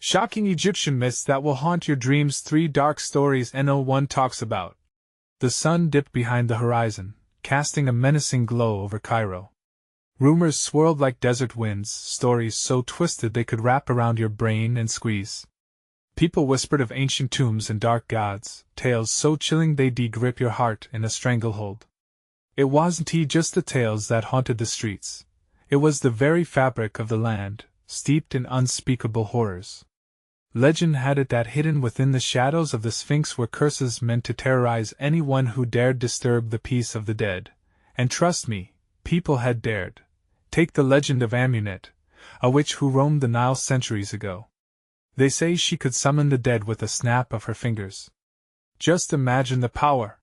Shocking Egyptian myths that will haunt your dreams. 3 dark stories No one talks about. The sun dipped behind the horizon, casting a menacing glow over Cairo. Rumors swirled like desert winds, stories so twisted they could wrap around your brain and squeeze. People whispered of ancient tombs and dark gods, tales so chilling they'd grip your heart in a stranglehold. It wasn't just the tales that haunted the streets. It was the very fabric of the land, steeped in unspeakable horrors. Legend had it that hidden within the shadows of the Sphinx were curses meant to terrorize anyone who dared disturb the peace of the dead. And trust me, people had dared. Take the legend of Amunet, a witch who roamed the Nile centuries ago. They say she could summon the dead with a snap of her fingers. Just imagine the power!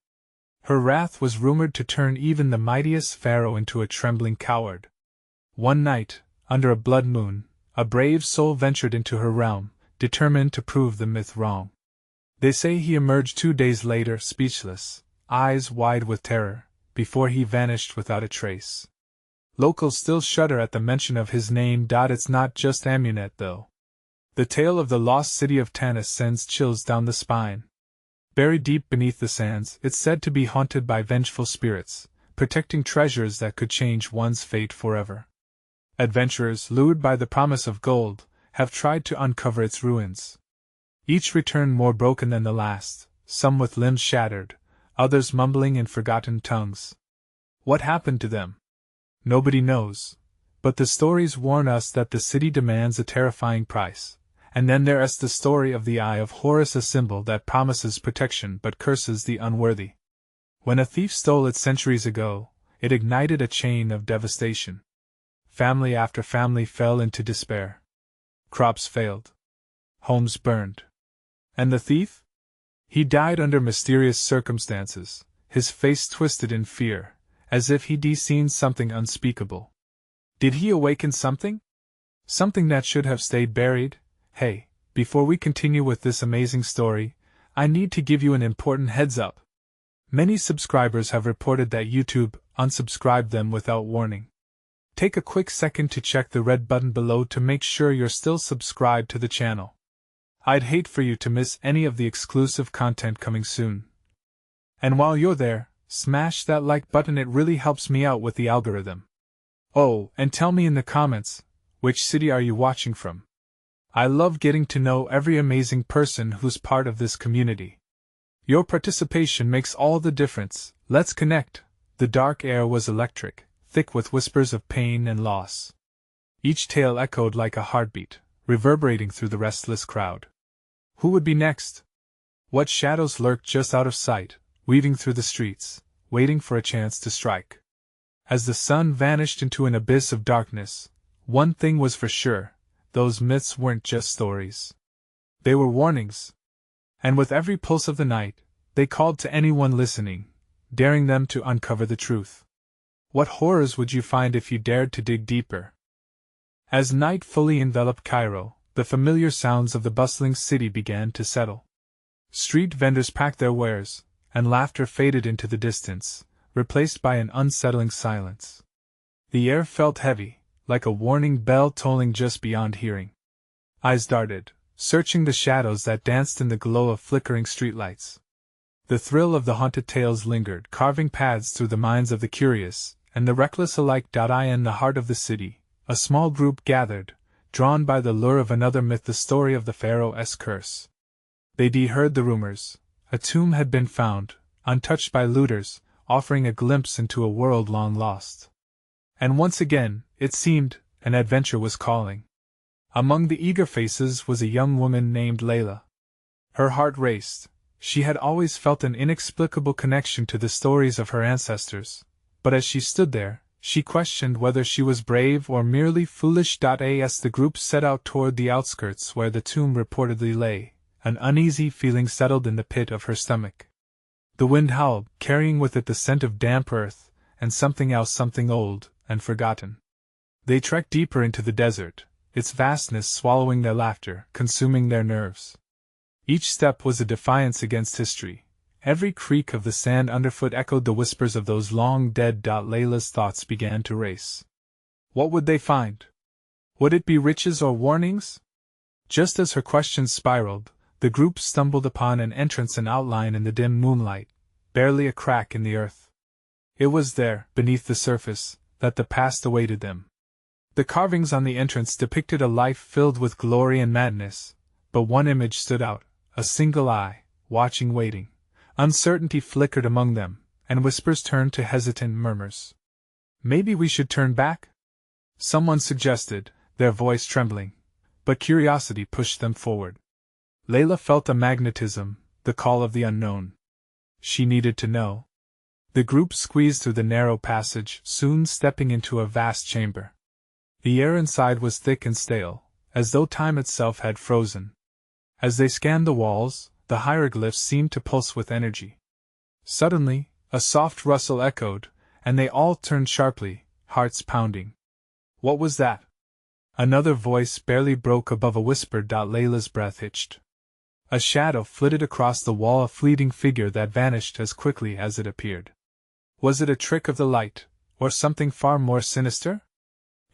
Her wrath was rumored to turn even the mightiest pharaoh into a trembling coward. One night, under a blood moon, a brave soul ventured into her realm, determined to prove the myth wrong. They say he emerged 2 days later, speechless, eyes wide with terror, before he vanished without a trace. Locals still shudder at the mention of his name. It's not just Amunet, though. The tale of the lost city of Tanis sends chills down the spine. Buried deep beneath the sands, it's said to be haunted by vengeful spirits, protecting treasures that could change one's fate forever. Adventurers, lured by the promise of gold, have tried to uncover its ruins. Each returned more broken than the last, some with limbs shattered, others mumbling in forgotten tongues. What happened to them? Nobody knows, but the stories warn us that the city demands a terrifying price. And then there's the story of the Eye of Horus, a symbol that promises protection but curses the unworthy. When a thief stole it centuries ago, it ignited a chain of devastation. Family after family fell into despair. Crops failed. Homes burned. And the thief? He died under mysterious circumstances, his face twisted in fear, as if he'd seen something unspeakable. Did he awaken something? Something that should have stayed buried? Hey, before we continue with this amazing story, I need to give you an important heads up. Many subscribers have reported that YouTube unsubscribed them without warning. Take a quick second to check the red button below to make sure you're still subscribed to the channel. I'd hate for you to miss any of the exclusive content coming soon. And while you're there, smash that like button, it really helps me out with the algorithm. Oh, and tell me in the comments, which city are you watching from? I love getting to know every amazing person who's part of this community. Your participation makes all the difference. Let's connect. The dark air was electric, thick with whispers of pain and loss. Each tale echoed like a heartbeat, reverberating through the restless crowd. Who would be next? What shadows lurked just out of sight, weaving through the streets, waiting for a chance to strike? As the sun vanished into an abyss of darkness, one thing was for sure: those myths weren't just stories. They were warnings. And with every pulse of the night, they called to anyone listening, daring them to uncover the truth. What horrors would you find if you dared to dig deeper? As night fully enveloped Cairo, the familiar sounds of the bustling city began to settle. Street vendors packed their wares, and laughter faded into the distance, replaced by an unsettling silence. The air felt heavy, like a warning bell tolling just beyond hearing. Eyes darted, searching the shadows that danced in the glow of flickering streetlights. The thrill of the haunted tales lingered, carving paths through the minds of the curious and the reckless alike. In the heart of the city, a small group gathered, drawn by the lure of another myth, the story of the Pharaoh's curse. They'd heard the rumors. A tomb had been found, untouched by looters, offering a glimpse into a world long lost. And once again, it seemed, an adventure was calling. Among the eager faces was a young woman named Layla. Her heart raced. She had always felt an inexplicable connection to the stories of her ancestors, but as she stood there, she questioned whether she was brave or merely foolish. As the group set out toward the outskirts where the tomb reportedly lay, an uneasy feeling settled in the pit of her stomach. The wind howled, carrying with it the scent of damp earth, and something else, something old and forgotten. They trekked deeper into the desert, its vastness swallowing their laughter, consuming their nerves. Each step was a defiance against history. Every creak of the sand underfoot echoed the whispers of those long dead. Layla's thoughts began to race. What would they find? Would it be riches or warnings? Just as her questions spiraled, the group stumbled upon an entrance and outline in the dim moonlight, barely a crack in the earth. It was there, beneath the surface, that the past awaited them. The carvings on the entrance depicted a life filled with glory and madness, but one image stood out, a single eye, watching, waiting. Uncertainty flickered among them, and whispers turned to hesitant murmurs. "Maybe we should turn back?" someone suggested, their voice trembling, but curiosity pushed them forward. Layla felt a magnetism, the call of the unknown. She needed to know. The group squeezed through the narrow passage, soon stepping into a vast chamber. The air inside was thick and stale, as though time itself had frozen. As they scanned the walls, the hieroglyphs seemed to pulse with energy. Suddenly, a soft rustle echoed, and they all turned sharply, hearts pounding. What was that? Another voice barely broke above a whisper. Layla's breath hitched. A shadow flitted across the wall, a fleeting figure that vanished as quickly as it appeared. Was it a trick of the light, or something far more sinister?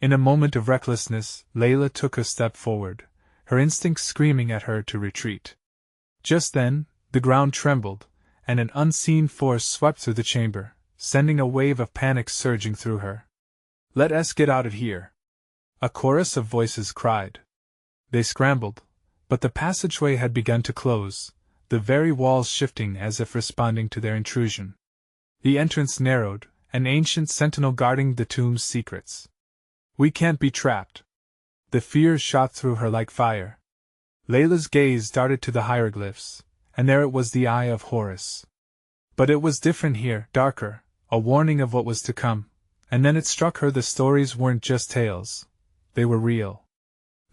In a moment of recklessness, Layla took a step forward, her instincts screaming at her to retreat. Just then, the ground trembled, and an unseen force swept through the chamber, sending a wave of panic surging through her. "Let us get out of here!" a chorus of voices cried. They scrambled, but the passageway had begun to close, the very walls shifting as if responding to their intrusion. The entrance narrowed, an ancient sentinel guarding the tomb's secrets. "We can't be trapped." The fear shot through her like fire. Layla's gaze darted to the hieroglyphs, and there it was, the Eye of Horus. But it was different here, darker, a warning of what was to come, and then it struck her the stories weren't just tales. They were real.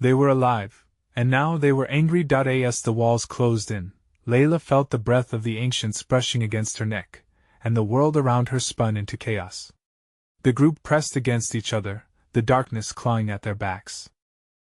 They were alive, and now they were angry. As the walls closed in, Layla felt the breath of the ancients brushing against her neck, and the world around her spun into chaos. The group pressed against each other, the darkness clawing at their backs.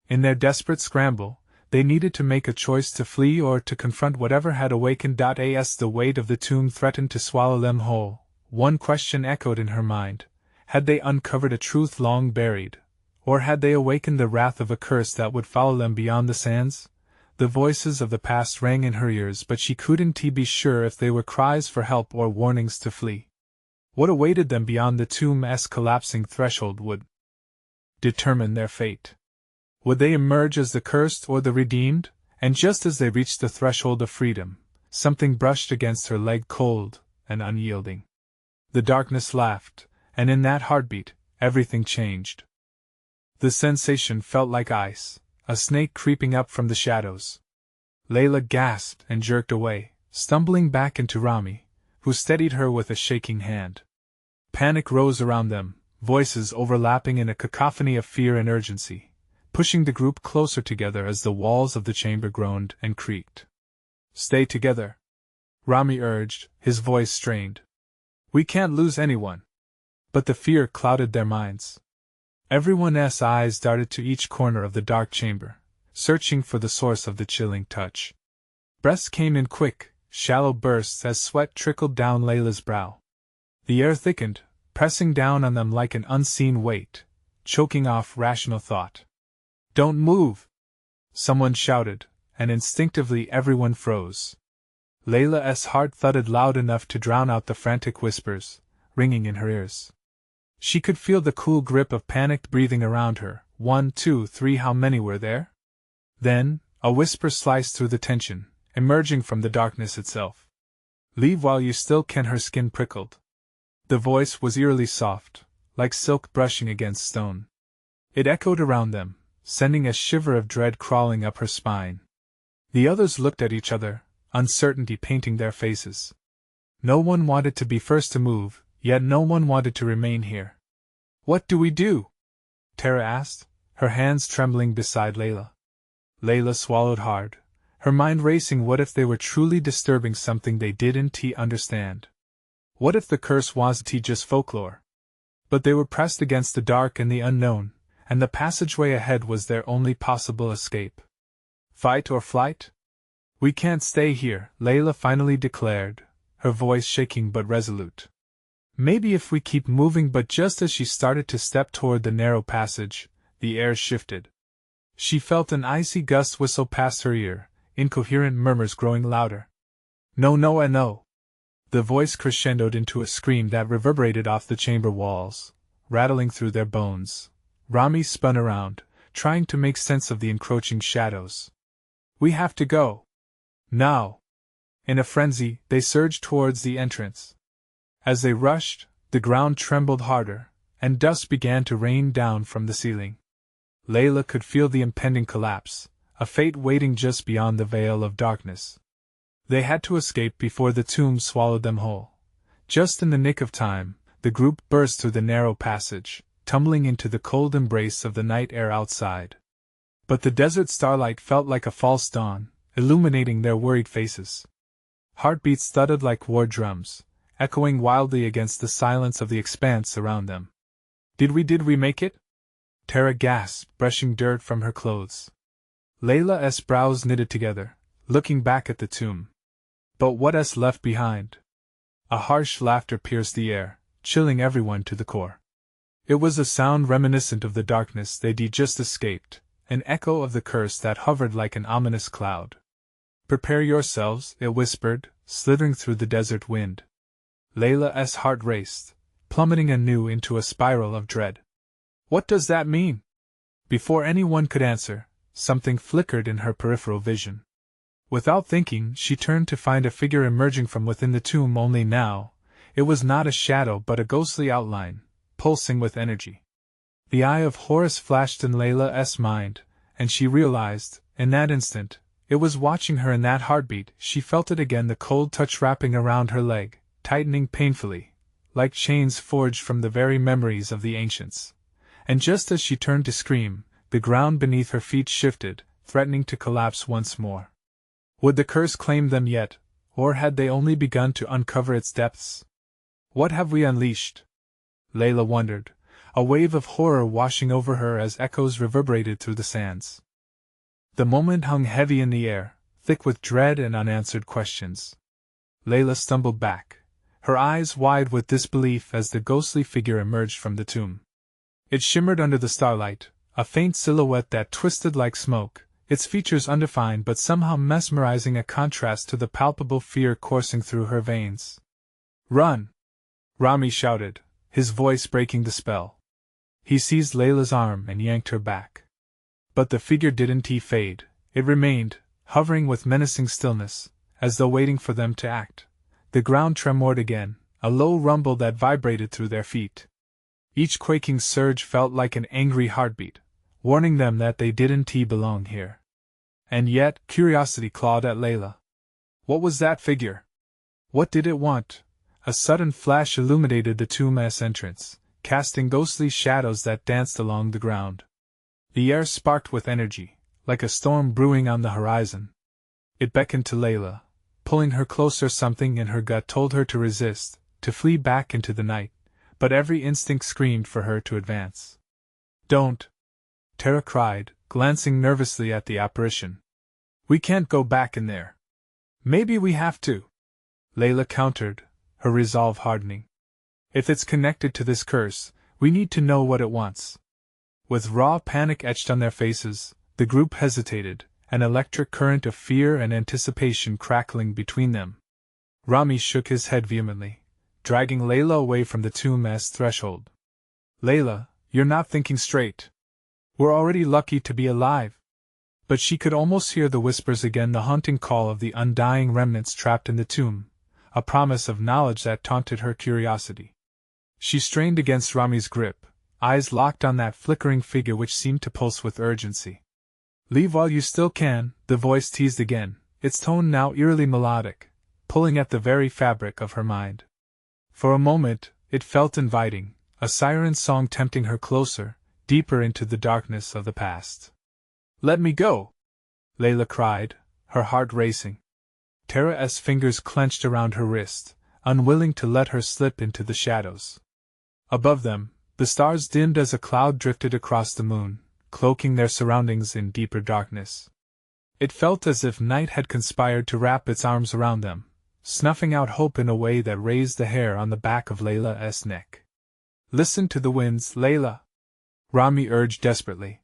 In their desperate scramble, they needed to make a choice, to flee or to confront whatever had awakened. As the weight of the tomb threatened to swallow them whole, one question echoed in her mind: had they uncovered a truth long buried, or had they awakened the wrath of a curse that would follow them beyond the sands? The voices of the past rang in her ears, but she couldn't be sure if they were cries for help or warnings to flee. What awaited them beyond the tomb's collapsing threshold would determine their fate. Would they emerge as the cursed or the redeemed? And just as they reached the threshold of freedom, something brushed against her leg, cold and unyielding. The darkness laughed, and in that heartbeat, everything changed. The sensation felt like ice, a snake creeping up from the shadows. Layla gasped and jerked away, stumbling back into Rami, who steadied her with a shaking hand. Panic rose around them, voices overlapping in a cacophony of fear and urgency, pushing the group closer together as the walls of the chamber groaned and creaked. "Stay together," Rami urged, his voice strained. "We can't lose anyone." But the fear clouded their minds. Everyone's eyes darted to each corner of the dark chamber, searching for the source of the chilling touch. Breaths came in quick, shallow bursts as sweat trickled down Layla's brow. The air thickened, pressing down on them like an unseen weight, choking off rational thought. "Don't move!" someone shouted, and instinctively everyone froze. Layla's heart thudded loud enough to drown out the frantic whispers, ringing in her ears. She could feel the cool grip of panicked breathing around her. 1, 2, 3, how many were there? Then, a whisper sliced through the tension, emerging from the darkness itself. "Leave while you still can." Her skin prickled. The voice was eerily soft, like silk brushing against stone. It echoed around them, sending a shiver of dread crawling up her spine. The others looked at each other, uncertainty painting their faces. No one wanted to be first to move, yet no one wanted to remain here. "What do we do?" Tara asked, her hands trembling beside Layla. Layla swallowed hard, her mind racing. What if they were truly disturbing something they didn't understand? What if the curse wasn't just folklore? But they were pressed against the dark and the unknown, and the passageway ahead was their only possible escape. Fight or flight? "We can't stay here," Layla finally declared, her voice shaking but resolute. "Maybe if we keep moving." But just as she started to step toward the narrow passage, the air shifted. She felt an icy gust whistle past her ear, incoherent murmurs growing louder. No, no, and no. The voice crescendoed into a scream that reverberated off the chamber walls, rattling through their bones. Rami spun around, trying to make sense of the encroaching shadows. We have to go. Now. In a frenzy, they surged towards the entrance. As they rushed, the ground trembled harder, and dust began to rain down from the ceiling. Layla could feel the impending collapse, a fate waiting just beyond the veil of darkness. They had to escape before the tomb swallowed them whole. Just in the nick of time, the group burst through the narrow passage, tumbling into the cold embrace of the night air outside. But the desert starlight felt like a false dawn, illuminating their worried faces. Heartbeats thudded like war drums, echoing wildly against the silence of the expanse around them. Did we make it? Tara gasped, brushing dirt from her clothes. Layla's brows knitted together, looking back at the tomb. But what's left behind? A harsh laughter pierced the air, chilling everyone to the core. It was a sound reminiscent of the darkness they'd just escaped, an echo of the curse that hovered like an ominous cloud. Prepare yourselves, it whispered, slithering through the desert wind. Layla's heart raced, plummeting anew into a spiral of dread. What does that mean? Before anyone could answer, something flickered in her peripheral vision. Without thinking, she turned to find a figure emerging from within the tomb, only now, it was not a shadow but a ghostly outline, pulsing with energy. The eye of Horus flashed in Layla's mind, and she realized, in that instant, it was watching her. In that heartbeat, she felt it again, the cold touch wrapping around her leg, tightening painfully, like chains forged from the very memories of the ancients. And just as she turned to scream, the ground beneath her feet shifted, threatening to collapse once more. Would the curse claim them yet, or had they only begun to uncover its depths? What have we unleashed? Layla wondered, a wave of horror washing over her as echoes reverberated through the sands. The moment hung heavy in the air, thick with dread and unanswered questions. Layla stumbled back, her eyes wide with disbelief as the ghostly figure emerged from the tomb. It shimmered under the starlight, a faint silhouette that twisted like smoke, its features undefined but somehow mesmerizing, a contrast to the palpable fear coursing through her veins. Run! Rami shouted, his voice breaking the spell. He seized Layla's arm and yanked her back. But the figure didn't fade, it remained, hovering with menacing stillness, as though waiting for them to act. The ground tremored again, a low rumble that vibrated through their feet. Each quaking surge felt like an angry heartbeat, warning them that they didn't belong here. And yet, curiosity clawed at Layla. What was that figure? What did it want? A sudden flash illuminated the tomb's entrance, casting ghostly shadows that danced along the ground. The air sparked with energy, like a storm brewing on the horizon. It beckoned to Layla, pulling her closer. Something in her gut told her to resist, to flee back into the night, but every instinct screamed for her to advance. Don't! Tara cried, glancing nervously at the apparition. We can't go back in there. Maybe we have to, Layla countered, her resolve hardening. If it's connected to this curse, we need to know what it wants. With raw panic etched on their faces, the group hesitated, an electric current of fear and anticipation crackling between them. Rami shook his head vehemently, dragging Layla away from the tomb's threshold. Layla, you're not thinking straight. We're already lucky to be alive. But she could almost hear the whispers again, the haunting call of the undying remnants trapped in the tomb, a promise of knowledge that taunted her curiosity. She strained against Rami's grip, eyes locked on that flickering figure which seemed to pulse with urgency. Leave while you still can, the voice teased again, its tone now eerily melodic, pulling at the very fabric of her mind. For a moment, it felt inviting, a siren song tempting her closer, deeper into the darkness of the past. Let me go! Layla cried, her heart racing. Tara's fingers clenched around her wrist, unwilling to let her slip into the shadows. Above them, the stars dimmed as a cloud drifted across the moon, cloaking their surroundings in deeper darkness. It felt as if night had conspired to wrap its arms around them, snuffing out hope in a way that raised the hair on the back of Layla's neck. Listen to the winds, Layla! Rami urged desperately.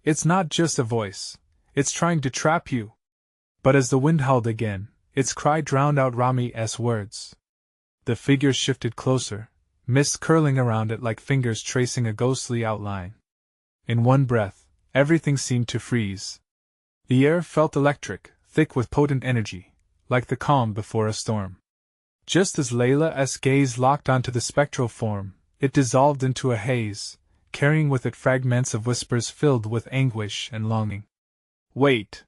It's not just a voice. It's trying to trap you. But as the wind howled again, its cry drowned out Rami's words. The figure shifted closer, mist curling around it like fingers tracing a ghostly outline. In one breath, everything seemed to freeze. The air felt electric, thick with potent energy, like the calm before a storm. Just as Layla's gaze locked onto the spectral form, it dissolved into a haze, carrying with it fragments of whispers filled with anguish and longing. "Wait!"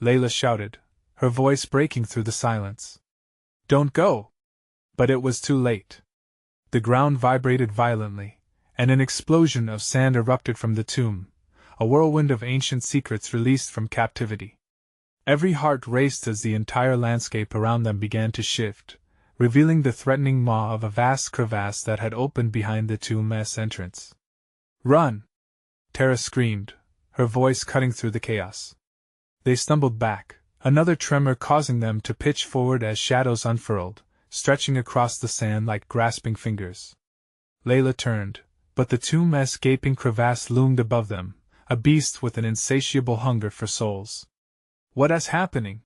Layla shouted, her voice breaking through the silence. "Don't go!" But it was too late. The ground vibrated violently, and an explosion of sand erupted from the tomb, a whirlwind of ancient secrets released from captivity. Every heart raced as the entire landscape around them began to shift, revealing the threatening maw of a vast crevasse that had opened behind the tomb's entrance. "Run!" Tara screamed, her voice cutting through the chaos. They stumbled back, another tremor causing them to pitch forward as shadows unfurled, stretching across the sand like grasping fingers. Layla turned, but the tomb's gaping crevasse loomed above them, a beast with an insatiable hunger for souls. "What is happening?"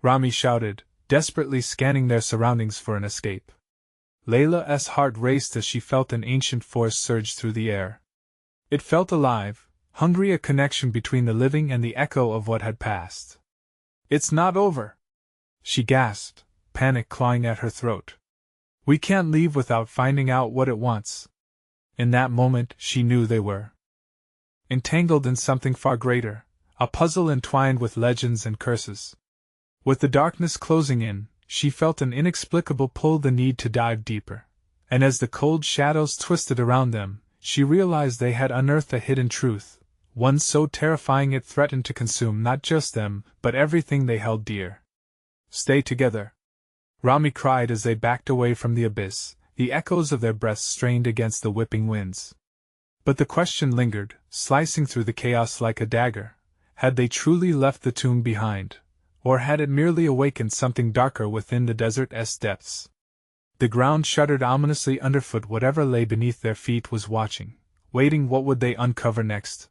Rami shouted, desperately scanning their surroundings for an escape. Layla's heart raced as she felt an ancient force surge through the air. It felt alive, hungry, a connection between the living and the echo of what had passed. "It's not over!" she gasped, panic clawing at her throat. "We can't leave without finding out what it wants." In that moment, she knew they were entangled in something far greater, a puzzle entwined with legends and curses. With the darkness closing in, she felt an inexplicable pull, the need to dive deeper. And as the cold shadows twisted around them, she realized they had unearthed a hidden truth, one so terrifying it threatened to consume not just them, but everything they held dear. "Stay together!" Rami cried as they backed away from the abyss, the echoes of their breaths strained against the whipping winds. But the question lingered, slicing through the chaos like a dagger. Had they truly left the tomb behind, or had it merely awakened something darker within the desert's depths? The ground shuddered ominously underfoot. Whatever lay beneath their feet was watching, waiting. What would they uncover next?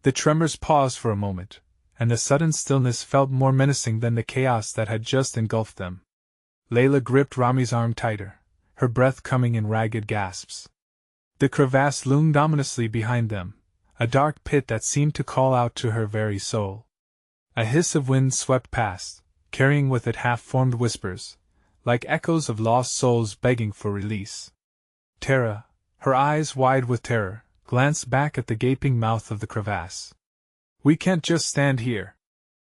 The tremors paused for a moment, and the sudden stillness felt more menacing than the chaos that had just engulfed them. Layla gripped Rami's arm tighter, her breath coming in ragged gasps. The crevasse loomed ominously behind them, a dark pit that seemed to call out to her very soul. A hiss of wind swept past, carrying with it half-formed whispers, like echoes of lost souls begging for release. Tara, her eyes wide with terror, glanced back at the gaping mouth of the crevasse. "We can't just stand here,"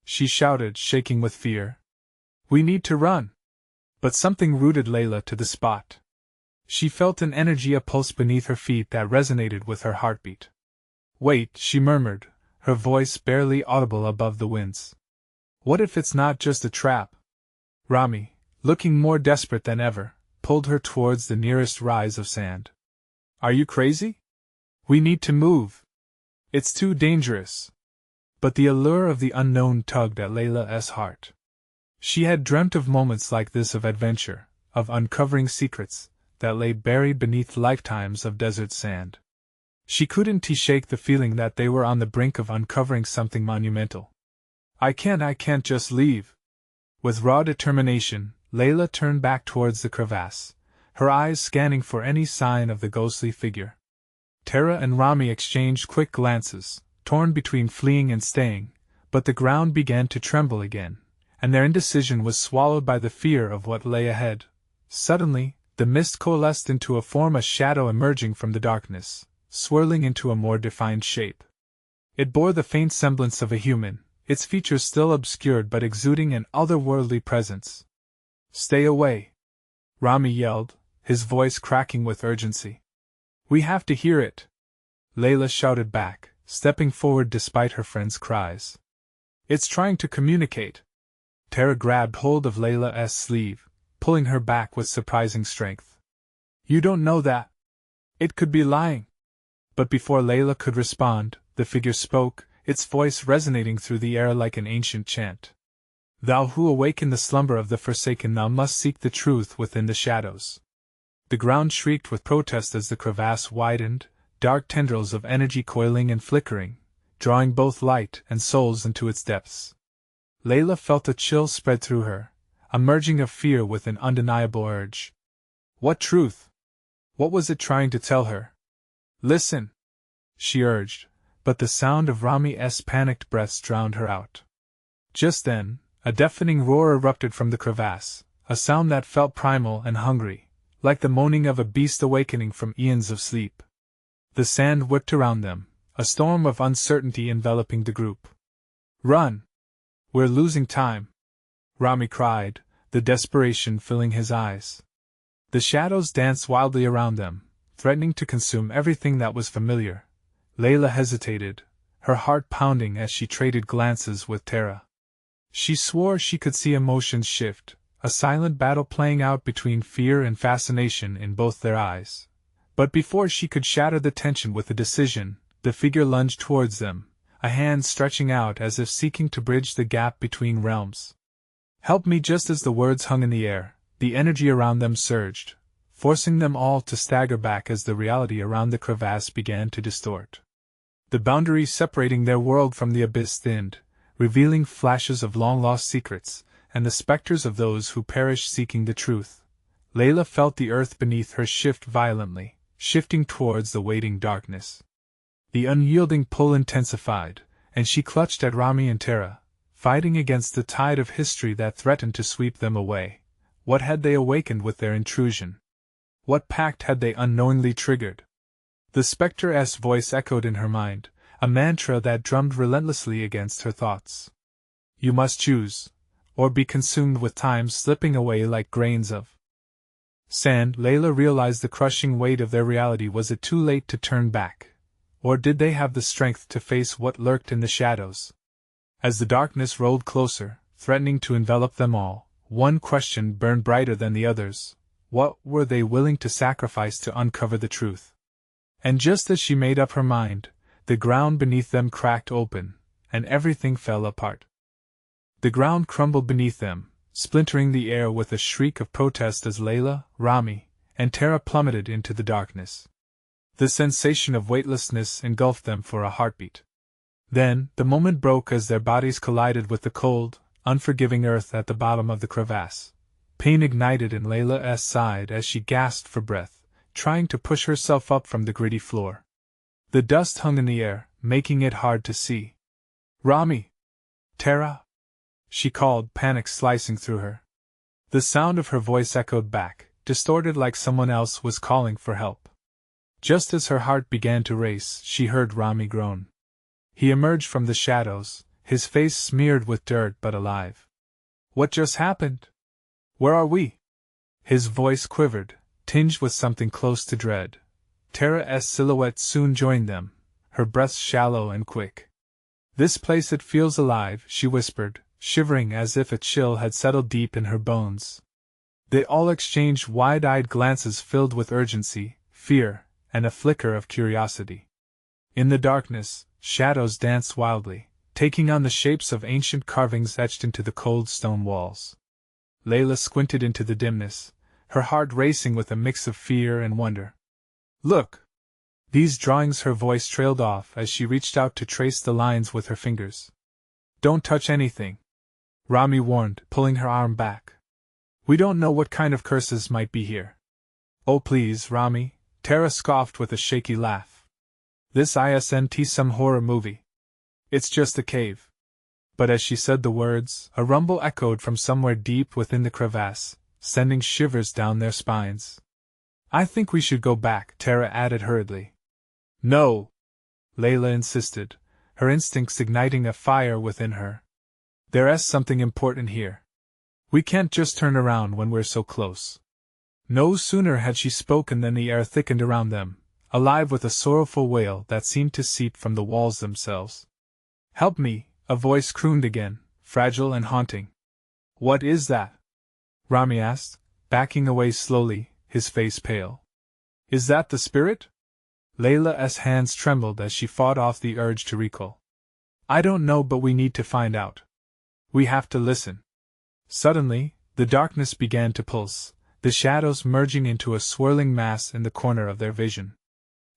she shouted, shaking with fear. "We need to run!" But something rooted Layla to the spot. She felt an energy, a pulse beneath her feet that resonated with her heartbeat. "Wait," she murmured, her voice barely audible above the winds. "What if it's not just a trap?" Rami, looking more desperate than ever, pulled her towards the nearest rise of sand. "Are you crazy? We need to move. It's too dangerous." But the allure of the unknown tugged at Layla's heart. She had dreamt of moments like this, of adventure, of uncovering secrets that lay buried beneath lifetimes of desert sand. She couldn't shake the feeling that they were on the brink of uncovering something monumental. I can't just leave." With raw determination, Layla turned back towards the crevasse, her eyes scanning for any sign of the ghostly figure. Tara and Rami exchanged quick glances, torn between fleeing and staying, but the ground began to tremble again, and their indecision was swallowed by the fear of what lay ahead. Suddenly, the mist coalesced into a form, a shadow emerging from the darkness, swirling into a more defined shape. It bore the faint semblance of a human, its features still obscured but exuding an otherworldly presence. "Stay away!" Rami yelled, his voice cracking with urgency. "We have to hear it!" Layla shouted back, stepping forward despite her friend's cries. "It's trying to communicate!" Tara grabbed hold of Layla's sleeve, pulling her back with surprising strength. "You don't know that! It could be lying!" But before Layla could respond, the figure spoke, its voice resonating through the air like an ancient chant. "Thou who awaken the slumber of the forsaken, thou must seek the truth within the shadows." The ground shrieked with protest as the crevasse widened, dark tendrils of energy coiling and flickering, drawing both light and souls into its depths. Layla felt a chill spread through her, a merging of fear with an undeniable urge. What truth? What was it trying to tell her? Listen, she urged, but the sound of Rami's panicked breaths drowned her out. Just then, a deafening roar erupted from the crevasse, a sound that felt primal and hungry, like the moaning of a beast awakening from eons of sleep. The sand whipped around them, a storm of uncertainty enveloping the group. Run! We're losing time! Rami cried, the desperation filling his eyes. The shadows danced wildly around them, threatening to consume everything that was familiar. Layla hesitated, her heart pounding as she traded glances with Tara. She swore she could see emotions shift, a silent battle playing out between fear and fascination in both their eyes. But before she could shatter the tension with a decision, the figure lunged towards them, a hand stretching out as if seeking to bridge the gap between realms. Help me! Just as the words hung in the air, the energy around them surged, forcing them all to stagger back as the reality around the crevasse began to distort. The boundary separating their world from the abyss thinned, revealing flashes of long-lost secrets, and the specters of those who perished seeking the truth. Layla felt the earth beneath her shift violently, shifting towards the waiting darkness. The unyielding pull intensified, and she clutched at Rami and Tara, fighting against the tide of history that threatened to sweep them away. What had they awakened with their intrusion? What pact had they unknowingly triggered? The spectre's voice echoed in her mind, a mantra that drummed relentlessly against her thoughts. You must choose, or be consumed with time slipping away like grains of sand. Layla realized the crushing weight of their reality. Was it too late to turn back? Or did they have the strength to face what lurked in the shadows? As the darkness rolled closer, threatening to envelop them all, one question burned brighter than the others. What were they willing to sacrifice to uncover the truth? And just as she made up her mind, the ground beneath them cracked open, and everything fell apart. The ground crumbled beneath them, splintering the air with a shriek of protest as Layla, Rami, and Tara plummeted into the darkness. The sensation of weightlessness engulfed them for a heartbeat. Then, the moment broke as their bodies collided with the cold, unforgiving earth at the bottom of the crevasse. Pain ignited in Layla's side as she gasped for breath, trying to push herself up from the gritty floor. The dust hung in the air, making it hard to see. Rami! Tara! She called, panic slicing through her. The sound of her voice echoed back, distorted like someone else was calling for help. Just as her heart began to race, she heard Rami groan. He emerged from the shadows, his face smeared with dirt but alive. What just happened? Where are we? His voice quivered, tinged with something close to dread. Tara's silhouette soon joined them, her breath shallow and quick. This place, it feels alive, she whispered, shivering as if a chill had settled deep in her bones. They all exchanged wide-eyed glances filled with urgency, fear, and a flicker of curiosity. In the darkness, shadows danced wildly, taking on the shapes of ancient carvings etched into the cold stone walls. Layla squinted into the dimness, her heart racing with a mix of fear and wonder. Look! These drawings. Her voice trailed off as she reached out to trace the lines with her fingers. Don't touch anything, Rami warned, pulling her arm back. We don't know what kind of curses might be here. Oh please, Rami, Tara scoffed with a shaky laugh. This isn't some horror movie. It's just a cave. But as she said the words, a rumble echoed from somewhere deep within the crevasse, sending shivers down their spines. I think we should go back, Tara added hurriedly. No! Layla insisted, her instincts igniting a fire within her. There's something important here. We can't just turn around when we're so close. No sooner had she spoken than the air thickened around them, alive with a sorrowful wail that seemed to seep from the walls themselves. Help me, a voice crooned again, fragile and haunting. What is that? Rami asked, backing away slowly, his face pale. Is that the spirit? Layla's hands trembled as she fought off the urge to recall. I don't know, but we need to find out. We have to listen. Suddenly, the darkness began to pulse, the shadows merging into a swirling mass in the corner of their vision.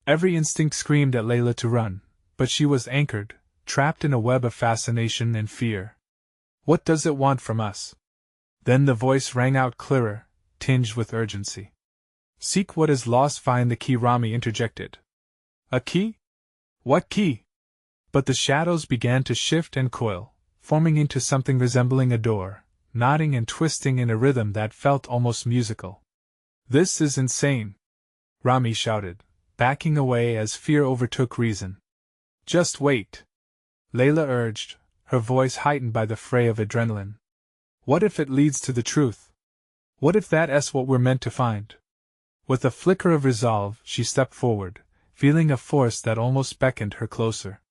Every instinct screamed at Layla to run, but she was anchored, trapped in a web of fascination and fear. What does it want from us? Then the voice rang out clearer, tinged with urgency. Seek what is lost, find the key, Rami interjected. A key? What key? But the shadows began to shift and coil, forming into something resembling a door, nodding and twisting in a rhythm that felt almost musical. This is insane, Rami shouted, backing away as fear overtook reason. Just wait, Layla urged, her voice heightened by the fray of adrenaline. What if it leads to the truth? What if that's what we're meant to find? With a flicker of resolve, she stepped forward, feeling a force that almost beckoned her closer.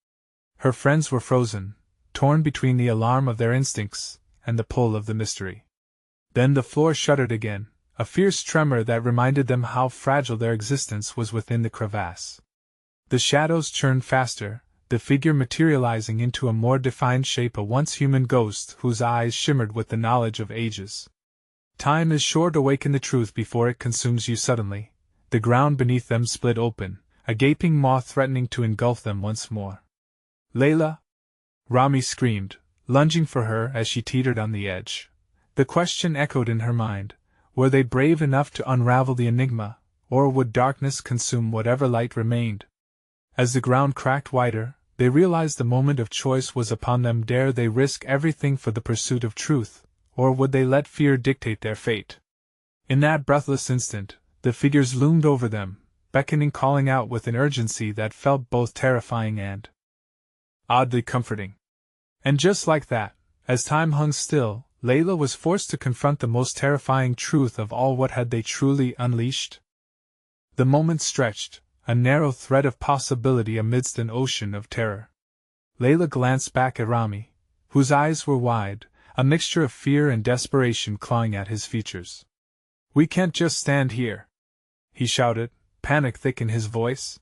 Her friends were frozen, torn between the alarm of their instincts and the pull of the mystery. Then the floor shuddered again, a fierce tremor that reminded them how fragile their existence was within the crevasse. The shadows churned faster, the figure materializing into a more defined shape, a once human ghost whose eyes shimmered with the knowledge of ages. Time is short, awaken the truth before it consumes you suddenly. The ground beneath them split open, a gaping maw threatening to engulf them once more. Layla! Rami screamed, lunging for her as she teetered on the edge. The question echoed in her mind: were they brave enough to unravel the enigma, or would darkness consume whatever light remained? As the ground cracked wider, they realized the moment of choice was upon them. Dare they risk everything for the pursuit of truth, or would they let fear dictate their fate? In that breathless instant, the figures loomed over them, beckoning, calling out with an urgency that felt both terrifying and oddly comforting. And just like that, as time hung still, Layla was forced to confront the most terrifying truth of all. What had they truly unleashed? The moment stretched, a narrow thread of possibility amidst an ocean of terror. Layla glanced back at Rami, whose eyes were wide, a mixture of fear and desperation clawing at his features. We can't just stand here, he shouted, panic thick in his voice.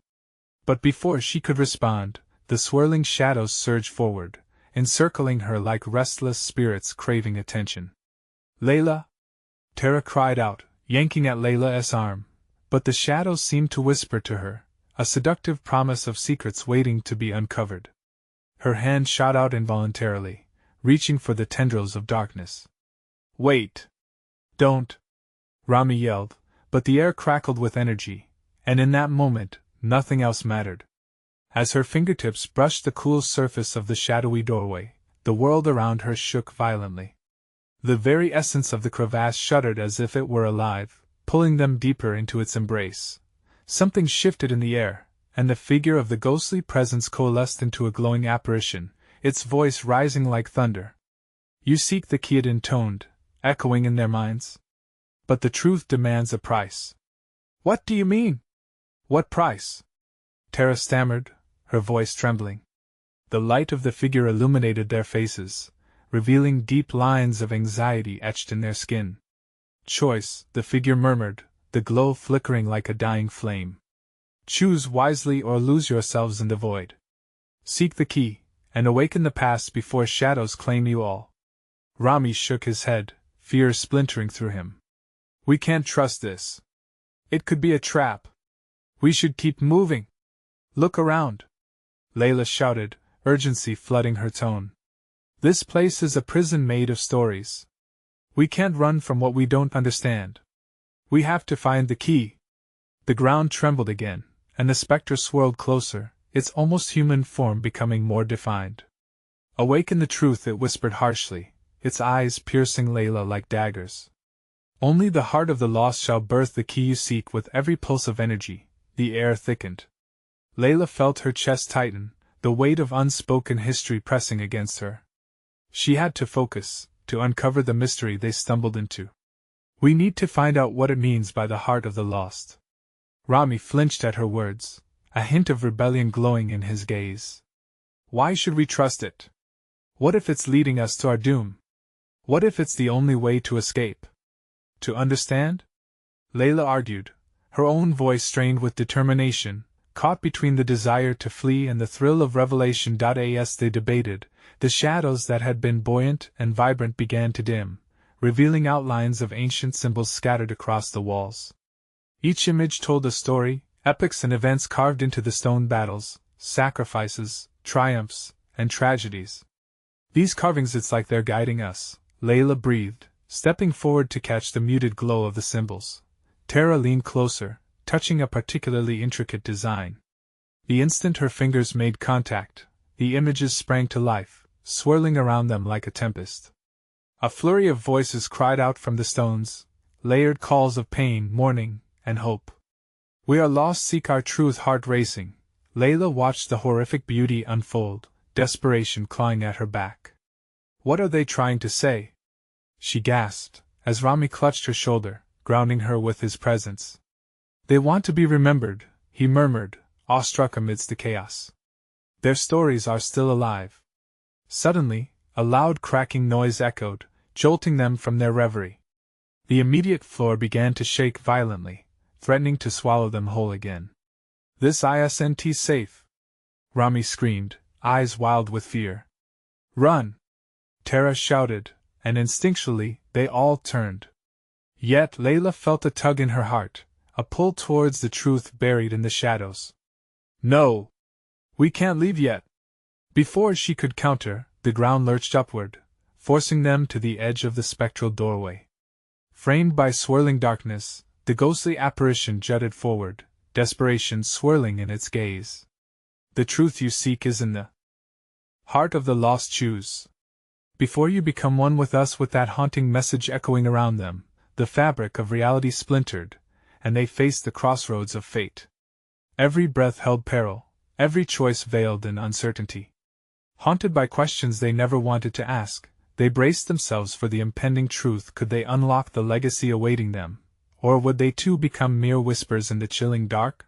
But before she could respond, the swirling shadows surged forward, encircling her like restless spirits craving attention. Layla! Tara cried out, yanking at Layla's arm. But the shadows seemed to whisper to her, a seductive promise of secrets waiting to be uncovered. Her hand shot out involuntarily, reaching for the tendrils of darkness. Wait! Don't! Rami yelled, but the air crackled with energy, and in that moment, nothing else mattered. As her fingertips brushed the cool surface of the shadowy doorway, the world around her shook violently. The very essence of the crevasse shuddered as if it were alive, pulling them deeper into its embrace. Something shifted in the air, and the figure of the ghostly presence coalesced into a glowing apparition, its voice rising like thunder. You seek the key, it intoned, echoing in their minds. But the truth demands a price. What do you mean? What price? Tara stammered, her voice trembling. The light of the figure illuminated their faces, revealing deep lines of anxiety etched in their skin. Choice, the figure murmured, the glow flickering like a dying flame. Choose wisely or lose yourselves in the void. Seek the key, and awaken the past before shadows claim you all. Rami shook his head, fear splintering through him. We can't trust this. It could be a trap. We should keep moving. Look around. Layla shouted, urgency flooding her tone. This place is a prison made of stories. We can't run from what we don't understand. We have to find the key. The ground trembled again, and the specter swirled closer, its almost human form becoming more defined. Awaken the truth, it whispered harshly, its eyes piercing Layla like daggers. Only the heart of the lost shall birth the key you seek. With every pulse of energy, the air thickened. Layla felt her chest tighten, the weight of unspoken history pressing against her. She had to focus, to uncover the mystery they stumbled into. We need to find out what it means by the heart of the lost. Rami flinched at her words, a hint of rebellion glowing in his gaze. Why should we trust it? What if it's leading us to our doom? What if it's the only way to escape? To understand? Layla argued, her own voice strained with determination, caught between the desire to flee and the thrill of revelation. As they debated, the shadows that had been buoyant and vibrant began to dim, revealing outlines of ancient symbols scattered across the walls. Each image told a story, epics and events carved into the stone: battles, sacrifices, triumphs, and tragedies. These carvings, it's like they're guiding us, Layla breathed, stepping forward to catch the muted glow of the symbols. Tara leaned closer, touching a particularly intricate design. The instant her fingers made contact, the images sprang to life, swirling around them like a tempest. A flurry of voices cried out from the stones, layered calls of pain, mourning, and hope. "We are lost, seek our truth," heart racing. Layla watched the horrific beauty unfold, desperation clawing at her back. "What are they trying to say?" she gasped, as Rami clutched her shoulder, grounding her with his presence. "They want to be remembered," he murmured, awestruck amidst the chaos. "Their stories are still alive." Suddenly, a loud cracking noise echoed, jolting them from their reverie. The immediate floor began to shake violently, threatening to swallow them whole again. "This isn't safe!" Rami screamed, eyes wild with fear. "Run!" Tara shouted, and instinctually, they all turned. Yet Layla felt a tug in her heart, a pull towards the truth buried in the shadows. "No! We can't leave yet!" Before she could counter, the ground lurched upward, forcing them to the edge of the spectral doorway. Framed by swirling darkness, the ghostly apparition jutted forward, desperation swirling in its gaze. "The truth you seek is in the heart of the lost. Choose. Before you become one with us." With that haunting message echoing around them, the fabric of reality splintered, and they faced the crossroads of fate. Every breath held peril, every choice veiled in uncertainty. Haunted by questions they never wanted to ask, they braced themselves for the impending truth. Could they unlock the legacy awaiting them, or would they too become mere whispers in the chilling dark?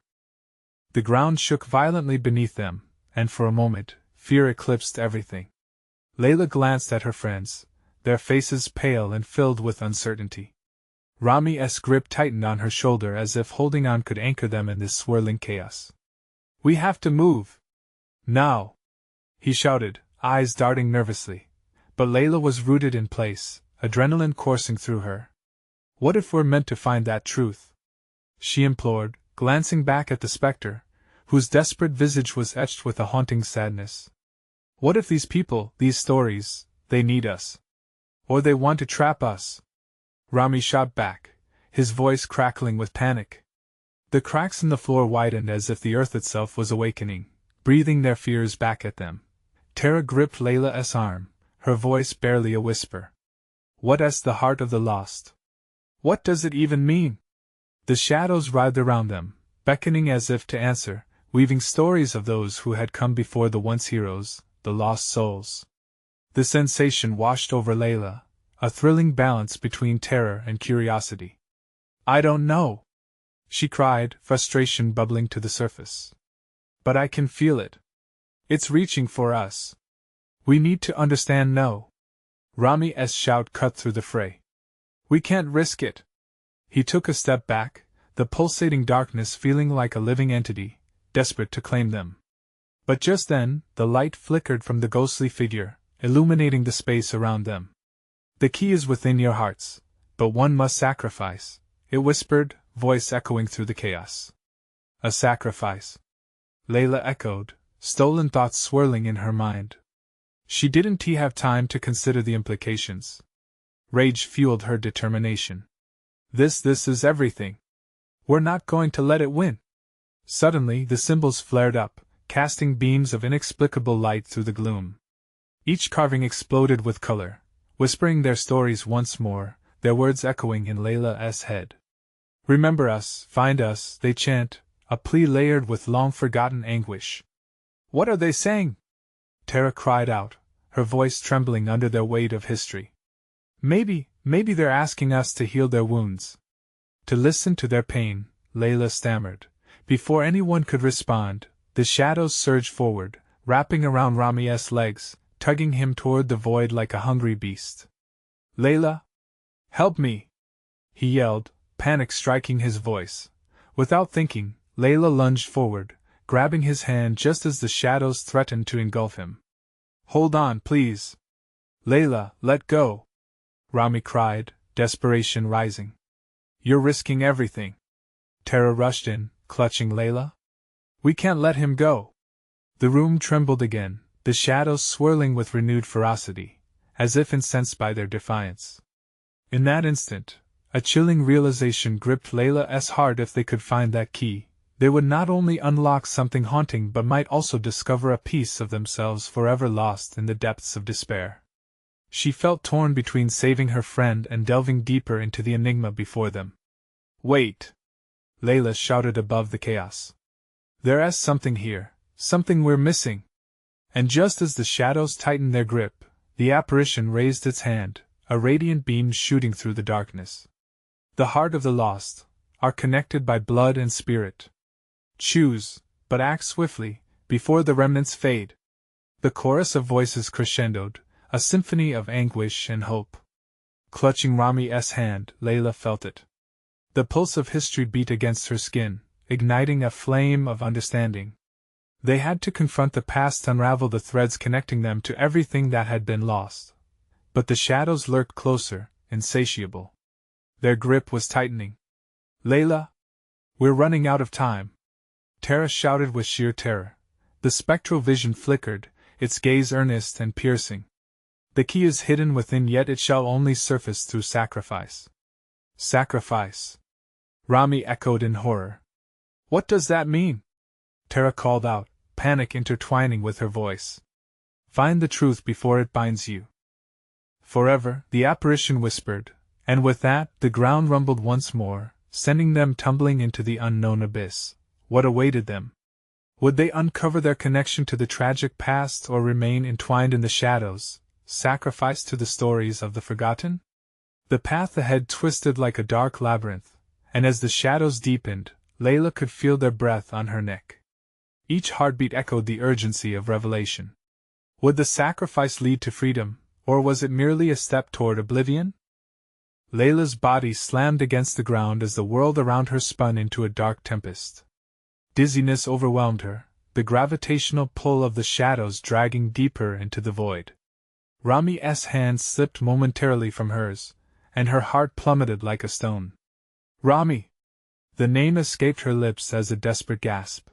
The ground shook violently beneath them, and for a moment, fear eclipsed everything. Layla glanced at her friends, their faces pale and filled with uncertainty. Rami's grip tightened on her shoulder as if holding on could anchor them in this swirling chaos. "We have to move! Now!" he shouted, eyes darting nervously. But Layla was rooted in place, adrenaline coursing through her. "What if we're meant to find that truth?" she implored, glancing back at the spectre, whose desperate visage was etched with a haunting sadness. "What if these people, these stories, they need us? Or they want to trap us?" Rami shot back, his voice crackling with panic. The cracks in the floor widened as if the earth itself was awakening, breathing their fears back at them. Tara gripped Layla's arm, her voice barely a whisper. "What's the heart of the lost? What does it even mean?" The shadows writhed around them, beckoning as if to answer, weaving stories of those who had come before, the once heroes, the lost souls. The sensation washed over Layla, a thrilling balance between terror and curiosity. "I don't know," she cried, frustration bubbling to the surface. "But I can feel it. It's reaching for us. We need to understand." "No." Rami's shout cut through the fray. "We can't risk it." He took a step back, the pulsating darkness feeling like a living entity, desperate to claim them. But just then, the light flickered from the ghostly figure, illuminating the space around them. "The key is within your hearts, but one must sacrifice," it whispered, voice echoing through the chaos. "A sacrifice?" Layla echoed, stolen thoughts swirling in her mind. She didn't have time to consider the implications. Rage fueled her determination. This is everything. We're not going to let it win." Suddenly the symbols flared up, casting beams of inexplicable light through the gloom. Each carving exploded with color, whispering their stories once more, their words echoing in Layla's head. "Remember us, find us," they chant, a plea layered with long-forgotten anguish. "What are they saying?" Tara cried out, her voice trembling under their weight of history. Maybe they're asking us to heal their wounds. To listen to their pain," Layla stammered. Before anyone could respond, the shadows surged forward, wrapping around Rami's legs, tugging him toward the void like a hungry beast. "Layla! Help me!" he yelled, panic striking his voice. Without thinking, Layla lunged forward, grabbing his hand just as the shadows threatened to engulf him. "Hold on, please!" "Layla, let go!" Rami cried, desperation rising. "You're risking everything." Tara rushed in, clutching Layla. "We can't let him go." The room trembled again, the shadows swirling with renewed ferocity, as if incensed by their defiance. In that instant, a chilling realization gripped Layla's heart. If they could find that key, they would not only unlock something haunting but might also discover a piece of themselves forever lost in the depths of despair. She felt torn between saving her friend and delving deeper into the enigma before them. "Wait!" Layla shouted above the chaos. "There's something here, something we're missing." And just as the shadows tightened their grip, the apparition raised its hand, a radiant beam shooting through the darkness. "The heart of the lost are connected by blood and spirit. Choose, but act swiftly, before the remnants fade." The chorus of voices crescendoed, a symphony of anguish and hope. Clutching Rami's hand, Layla felt it. The pulse of history beat against her skin, igniting a flame of understanding. They had to confront the past, unravel the threads connecting them to everything that had been lost. But the shadows lurked closer, insatiable. Their grip was tightening. "Layla! We're running out of time!" Tara shouted with sheer terror. The spectral vision flickered, its gaze earnest and piercing. "The key is hidden within, yet it shall only surface through sacrifice." "Sacrifice?" Rami echoed in horror. "What does that mean?" Tara called out, panic intertwining with her voice. "Find the truth before it binds you." "Forever," the apparition whispered, and with that, the ground rumbled once more, sending them tumbling into the unknown abyss. What awaited them? Would they uncover their connection to the tragic past or remain entwined in the shadows, sacrificed to the stories of the forgotten? The path ahead twisted like a dark labyrinth, and as the shadows deepened, Layla could feel their breath on her neck. Each heartbeat echoed the urgency of revelation. Would the sacrifice lead to freedom, or was it merely a step toward oblivion? Layla's body slammed against the ground as the world around her spun into a dark tempest. Dizziness overwhelmed her, the gravitational pull of the shadows dragging deeper into the void. Rami's hand slipped momentarily from hers, and her heart plummeted like a stone. "Rami!" The name escaped her lips as a desperate gasp.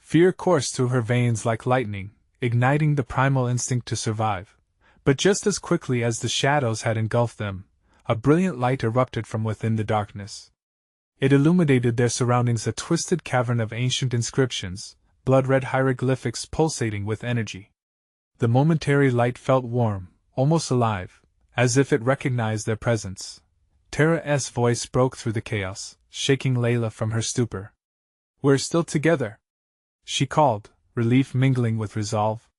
Fear coursed through her veins like lightning, igniting the primal instinct to survive. But just as quickly as the shadows had engulfed them, a brilliant light erupted from within the darkness. It illuminated their surroundings, a twisted cavern of ancient inscriptions, blood-red hieroglyphics pulsating with energy. The momentary light felt warm, almost alive, as if it recognized their presence. Tara's voice broke through the chaos, shaking Layla from her stupor. "We're still together," she called, relief mingling with resolve.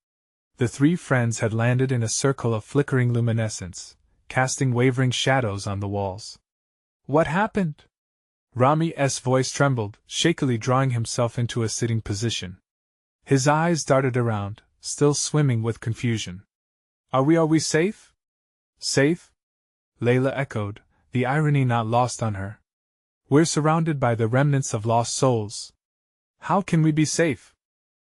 The three friends had landed in a circle of flickering luminescence, casting wavering shadows on the walls. "What happened?" Rami's voice trembled, shakily drawing himself into a sitting position. His eyes darted around, still swimming with confusion. Are we safe?" "Safe?" Layla echoed, the irony not lost on her. "We're surrounded by the remnants of lost souls. How can we be safe?"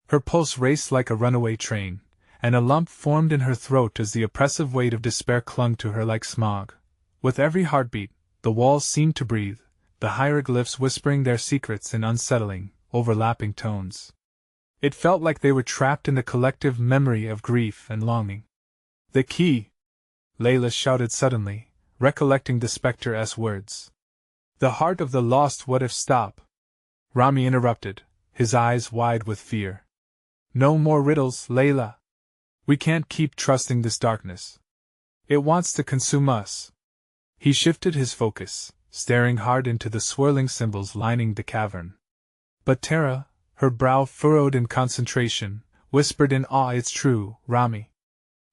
Her pulse raced like a runaway train, and a lump formed in her throat as the oppressive weight of despair clung to her like smog. With every heartbeat, the walls seemed to breathe, the hieroglyphs whispering their secrets in unsettling, overlapping tones. It felt like they were trapped in the collective memory of grief and longing. "The key!" Layla shouted suddenly, recollecting the spectre's words. "The heart of the lost, what if?" "Stop!" Rami interrupted, his eyes wide with fear. "No more riddles, Layla. We can't keep trusting this darkness. It wants to consume us." He shifted his focus, staring hard into the swirling symbols lining the cavern. But Tara, her brow furrowed in concentration, whispered in awe, "It's true, Rami.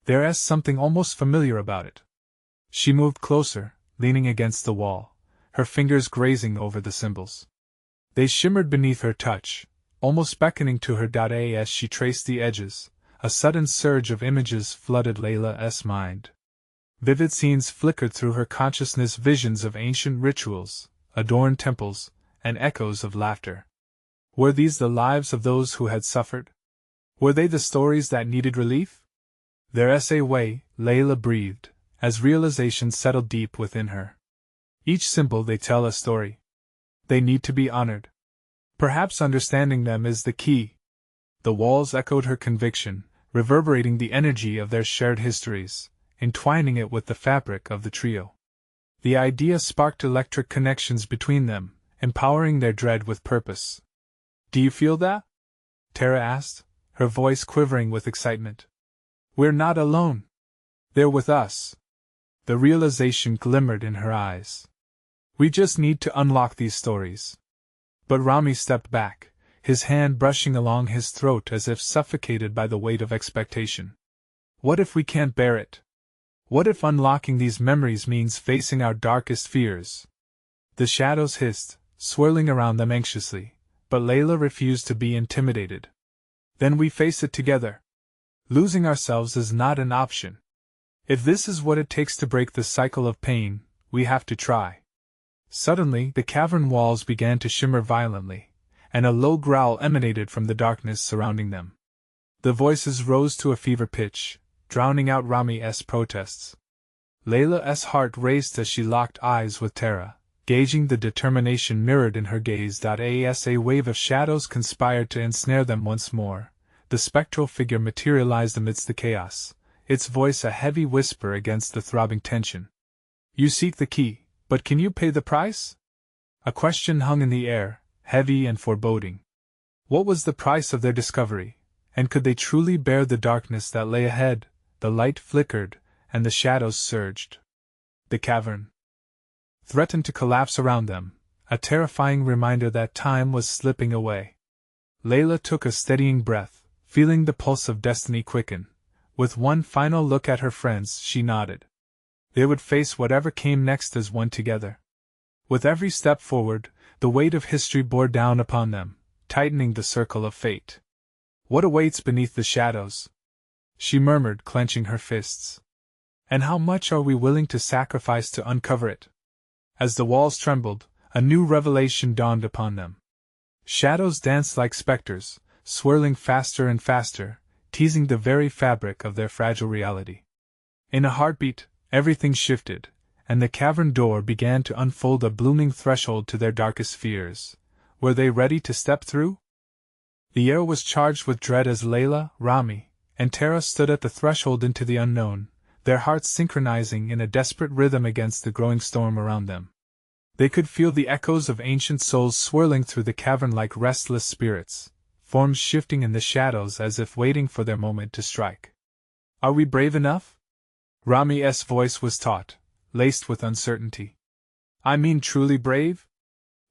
There's something almost familiar about it." She moved closer, leaning against the wall, her fingers grazing over the symbols. They shimmered beneath her touch, almost beckoning to her. As she traced the edges, a sudden surge of images flooded Layla's mind. Vivid scenes flickered through her consciousness, visions of ancient rituals, adorned temples, and echoes of laughter. Were these the lives of those who had suffered? Were they the stories that needed relief? "There's a way," Layla breathed, as realization settled deep within her. "Each symbol, they tell a story. They need to be honored. Perhaps understanding them is the key." The walls echoed her conviction, reverberating the energy of their shared histories, entwining it with the fabric of the trio. The idea sparked electric connections between them, empowering their dread with purpose. "Do you feel that?" Tara asked, her voice quivering with excitement. "We're not alone. They're with us." The realization glimmered in her eyes. "We just need to unlock these stories." But Rami stepped back, his hand brushing along his throat as if suffocated by the weight of expectation. "What if we can't bear it? What if unlocking these memories means facing our darkest fears?" The shadows hissed, swirling around them anxiously, but Layla refused to be intimidated. "Then we face it together. Losing ourselves is not an option. If this is what it takes to break the cycle of pain, we have to try." Suddenly, the cavern walls began to shimmer violently, and a low growl emanated from the darkness surrounding them. The voices rose to a fever pitch, drowning out Rami's protests. Layla's heart raced as she locked eyes with Tara, gauging the determination mirrored in her gaze. As a wave of shadows conspired to ensnare them once more, the spectral figure materialized amidst the chaos, its voice a heavy whisper against the throbbing tension. "You seek the key, but can you pay the price?" A question hung in the air, heavy and foreboding. What was the price of their discovery, and could they truly bear the darkness that lay ahead? The light flickered, and the shadows surged. The cavern threatened to collapse around them, a terrifying reminder that time was slipping away. Layla took a steadying breath, feeling the pulse of destiny quicken. With one final look at her friends, she nodded. They would face whatever came next as one together. With every step forward, the weight of history bore down upon them, tightening the circle of fate. "What awaits beneath the shadows?" she murmured, clenching her fists. "And how much are we willing to sacrifice to uncover it?" As the walls trembled, a new revelation dawned upon them. Shadows danced like specters, swirling faster and faster, teasing the very fabric of their fragile reality. In a heartbeat, everything shifted, and the cavern door began to unfold, a blooming threshold to their darkest fears. Were they ready to step through? The air was charged with dread as Layla, Rami, and Tara stood at the threshold into the unknown, their hearts synchronizing in a desperate rhythm against the growing storm around them. They could feel the echoes of ancient souls swirling through the cavern like restless spirits, forms shifting in the shadows as if waiting for their moment to strike. "Are we brave enough?" Rami's voice was taut, laced with uncertainty. "I mean truly brave?"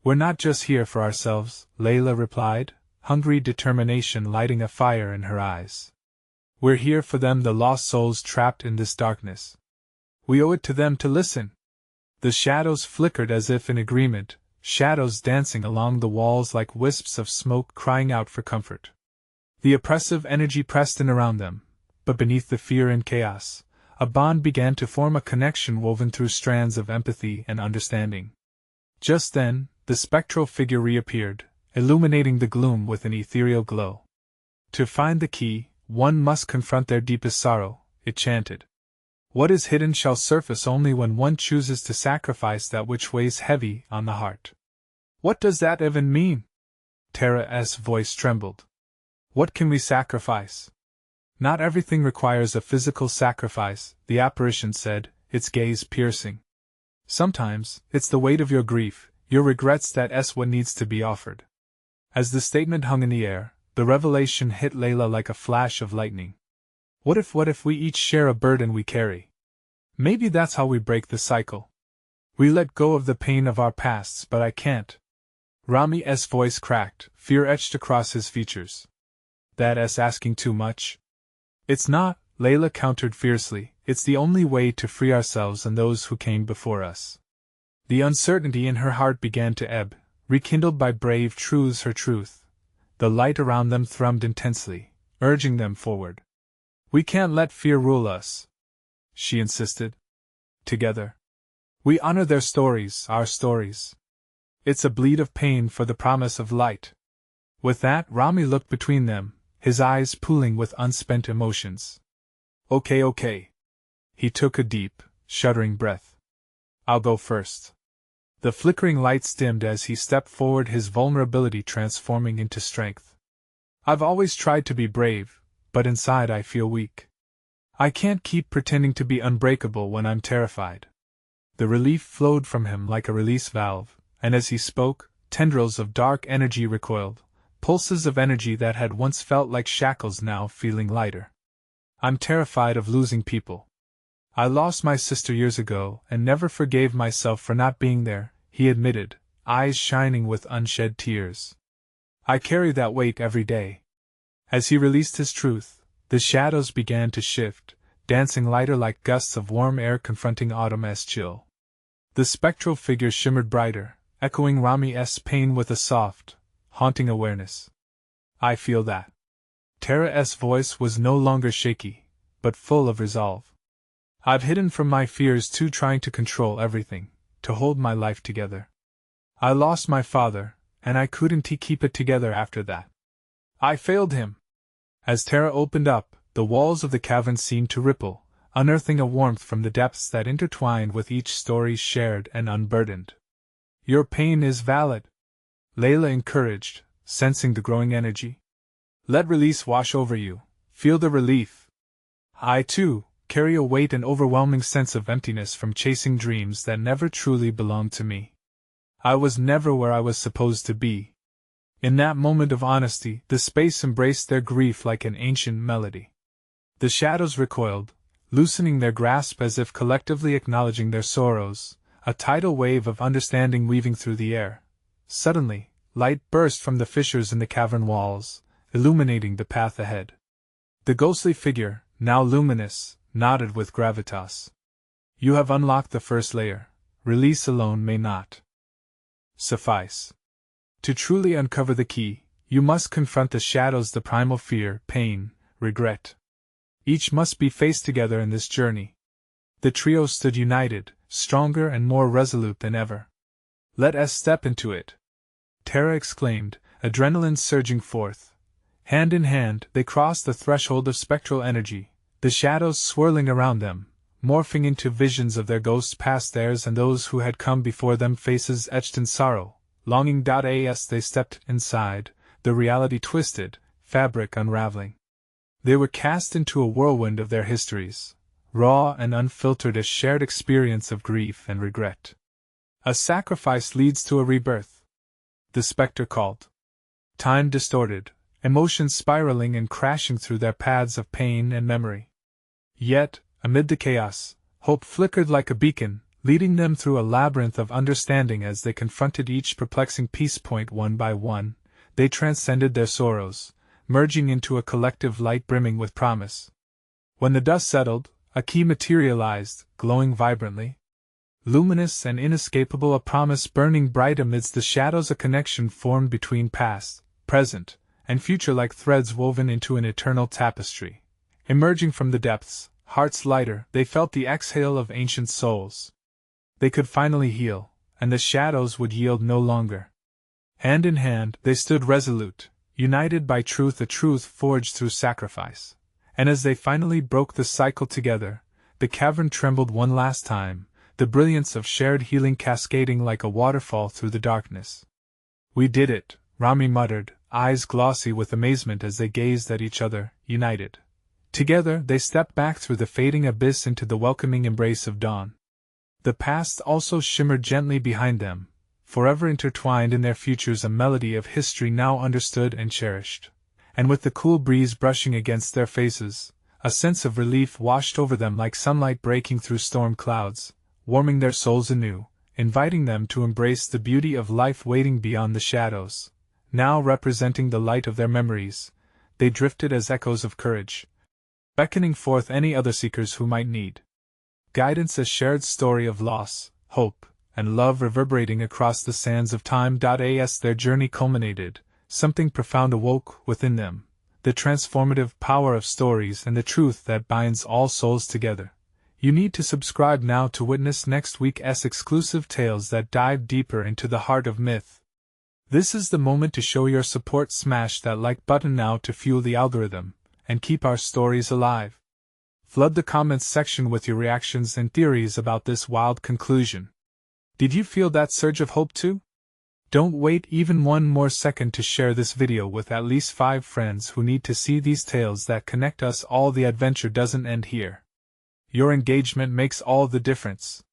"We're not just here for ourselves," Layla replied, hungry determination lighting a fire in her eyes. "We're here for them, the lost souls trapped in this darkness. We owe it to them to listen." The shadows flickered as if in agreement, shadows dancing along the walls like wisps of smoke crying out for comfort. The oppressive energy pressed in around them, but beneath the fear and chaos, a bond began to form, a connection woven through strands of empathy and understanding. Just then, the spectral figure reappeared, illuminating the gloom with an ethereal glow. "To find the key, one must confront their deepest sorrow," it chanted. "What is hidden shall surface only when one chooses to sacrifice that which weighs heavy on the heart." "What does that even mean?" Tara's voice trembled. "What can we sacrifice?" "Not everything requires a physical sacrifice," the apparition said, its gaze piercing. "Sometimes, it's the weight of your grief, your regrets, that's what needs to be offered." As the statement hung in the air, the revelation hit Layla like a flash of lightning. What if we each share a burden we carry? Maybe that's how we break the cycle. We let go of the pain of our pasts, but I can't. Rami's voice cracked, fear etched across his features. "That's asking too much." "It's not," Layla countered fiercely, "it's the only way to free ourselves and those who came before us." The uncertainty in her heart began to ebb, rekindled by brave truths, her truth. The light around them thrummed intensely, urging them forward. "We can't let fear rule us," she insisted. "Together, we honor their stories, our stories. It's a bleed of pain for the promise of light." With that, Rami looked between them, his eyes pooling with unspent emotions. Okay. He took a deep, shuddering breath. "I'll go first." The flickering lights dimmed as he stepped forward, his vulnerability transforming into strength. "I've always tried to be brave, but inside I feel weak. I can't keep pretending to be unbreakable when I'm terrified. The relief flowed from him like a release valve, and as he spoke, tendrils of dark energy recoiled, pulses of energy that had once felt like shackles now feeling lighter. I'm terrified of losing people. I lost my sister years ago and never forgave myself for not being there, he admitted, eyes shining with unshed tears. I carry that weight every day. As he released his truth, the shadows began to shift, dancing lighter like gusts of warm air confronting autumn's chill. The spectral figure shimmered brighter, echoing Rami's pain with a soft, haunting awareness. I feel that. Tara's voice was no longer shaky, but full of resolve. I've hidden from my fears too, trying to control everything, to hold my life together. I lost my father, and I couldn't keep it together after that. I failed him. As Tara opened up, the walls of the cavern seemed to ripple, unearthing a warmth from the depths that intertwined with each story shared and unburdened. Your pain is valid, Layla encouraged, sensing the growing energy. Let release wash over you, feel the relief. I, too, carry a weight and overwhelming sense of emptiness from chasing dreams that never truly belonged to me. I was never where I was supposed to be. In that moment of honesty, the space embraced their grief like an ancient melody. The shadows recoiled, loosening their grasp as if collectively acknowledging their sorrows, a tidal wave of understanding weaving through the air. Suddenly, light burst from the fissures in the cavern walls, illuminating the path ahead. The ghostly figure, now luminous, nodded with gravitas. You have unlocked the first layer. Release alone may not suffice. To truly uncover the key, you must confront the shadows, the primal fear, pain, regret. Each must be faced together in this journey. The trio stood united, stronger and more resolute than ever. Let us step into it, Tara exclaimed, adrenaline surging forth. Hand in hand, they crossed the threshold of spectral energy, the shadows swirling around them, morphing into visions of their ghosts past theirs and those who had come before them, faces etched in sorrow, longing. As they stepped inside, the reality twisted, fabric unraveling. They were cast into a whirlwind of their histories, raw and unfiltered as shared experience of grief and regret. A sacrifice leads to a rebirth, the spectre called. Time distorted, emotions spiraling and crashing through their paths of pain and memory. Yet, amid the chaos, hope flickered like a beacon, leading them through a labyrinth of understanding. As they confronted each perplexing peace point one by one, they transcended their sorrows, merging into a collective light brimming with promise. When the dust settled, a key materialized, glowing vibrantly. Luminous and inescapable, a promise burning bright amidst the shadows, a connection formed between past, present, and future like threads woven into an eternal tapestry. Emerging from the depths, hearts lighter, they felt the exhale of ancient souls. They could finally heal, and the shadows would yield no longer. Hand in hand, they stood resolute, united by truth, a truth forged through sacrifice. And as they finally broke the cycle together, the cavern trembled one last time, the brilliance of shared healing cascading like a waterfall through the darkness. We did it, Rami muttered, eyes glossy with amazement as they gazed at each other, united. Together, they stepped back through the fading abyss into the welcoming embrace of dawn. The past also shimmered gently behind them, forever intertwined in their futures, a melody of history now understood and cherished. And with the cool breeze brushing against their faces, a sense of relief washed over them like sunlight breaking through storm clouds, warming their souls anew, inviting them to embrace the beauty of life waiting beyond the shadows. Now representing the light of their memories, they drifted as echoes of courage, beckoning forth any other seekers who might need guidance, a shared story of loss, hope, and love reverberating across the sands of time. As their journey culminated, something profound awoke within them, the transformative power of stories and the truth that binds all souls together. You need to subscribe now to witness next week's exclusive tales that dive deeper into the heart of myth. This is the moment to show your support. Smash that like button now to fuel the algorithm and keep our stories alive. Flood the comments section with your reactions and theories about this wild conclusion. Did you feel that surge of hope too? Don't wait even one more second to share this video with at least 5 friends who need to see these tales that connect us all. The adventure doesn't end here. Your engagement makes all the difference.